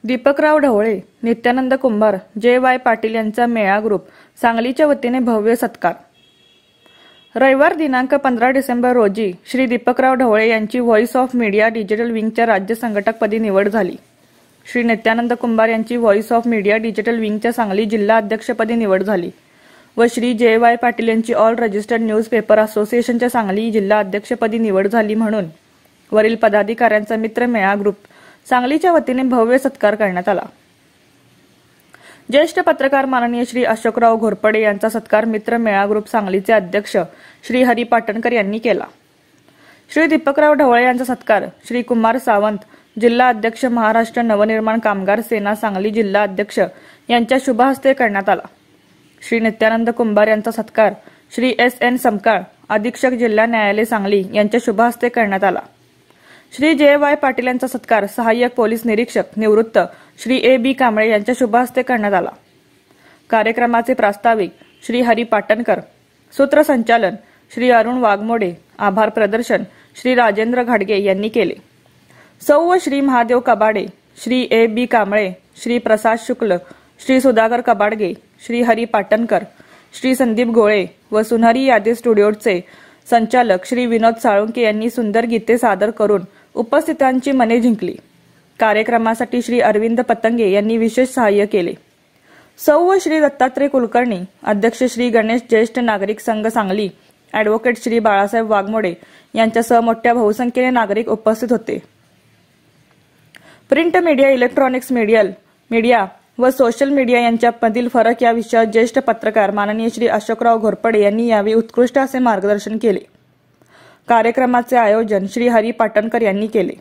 दीपकराव ढवळे, नित्यानंद कुंभार, जे.वाय. पाटील यांचा मेळा ग्रुप सांगलीच्या वतीने भव्य सत्कार. रविवार दिनांक 15 डिसेंबर रोजी श्री दीपकराव ढवळे यांची व्हॉइस ऑफ मीडिया डिजिटल विंगच्या राज्य संघटकपदी निवड झाली. श्री नित्यानंद कुंभार यांची व्हॉइस ऑफ मीडिया डिजिटल विंगच्या सांगली जिल्हा अध्यक्षपदी निवड झाली व श्री जे.वाय. पाटील यांची ऑल रजिस्टर्ड न्यूज पेपर असोसिएशनच्या सांगली जिल्हा अध्यक्षपदी निवड झाली म्हणून वरील पदाधिकाऱ्यांचा मित्र मेळा ग्रुप सांगलीच्या वतीने भव्य सत्कार करण्यात आला. ज्येष्ठ पत्रकार माननीय श्री अशोकराव घोरपडे यांचा सत्कार मित्र मेळा ग्रुप सांगलीचे अध्यक्ष श्री हरी पाटणकर यांनी केला. श्री दीपकराव ढवळे यांचा सत्कार श्री कुमार सावंत, जिल्हा अध्यक्ष महाराष्ट्र नवनिर्माण कामगार सेना सांगली जिल्हा अध्यक्ष यांच्या शुभ हस्ते करण्यात आला. श्री नित्यानंद कुंभार यांचा सत्कार श्री S.N. समकाळ, अधीक्षक जिल्हा न्यायालय सांगली यांच्या शुभ हस्ते करण्यात आला. श्री जे.वाय. पाटील यांचा सत्कार सहाय्यक पोलीस निरीक्षक निवृत्त श्री A.B. कांबळे यांच्या शुभ हस्ते करण्यात आला. कार्यक्रमाचे प्रास्ताविक श्री हरी पाटणकर, सूत्रसंचालन श्री अरुण वाघमोडे, आभार प्रदर्शन श्री राजेंद्र घाडगे यांनी केले. सौ श्री महादेव कबाडे, श्री A.B. कांबळे, श्री प्रसाद शुक्ल, श्री सुधाकर कबाडगे, श्री हरी पाटणकर, श्री संदीप गोळे व सुनहरी यादी स्टुडिओचे संचालक श्री विनोद साळुंके यांनी सुंदर गीते सादर करून उपस्थितांची मने जिंकली. कार्यक्रमासाठी श्री अरविंद पतंगे यांनी विशेष सहाय्य केले. सौ श्री दत्तात्रय कुलकर्णी, अध्यक्ष श्री गणेश ज्येष्ठ नागरिक संघ सांगली, ॲडव्होकेट श्री बाळासाहेब वाघमोडे यांच्यासह मोठ्या बहुसंख्येने नागरिक उपस्थित होते. प्रिंट मीडिया, इलेक्ट्रॉनिक्स मीडिया व सोशल मीडिया यांच्यामधील फरक या विषयावर ज्येष्ठ पत्रकार माननीय श्री अशोकराव घोरपडे यांनी यावेळी उत्कृष्ट असे मार्गदर्शन केले. कार्यक्रमाचे आयोजन श्री हरी पाटणकर यांनी केले.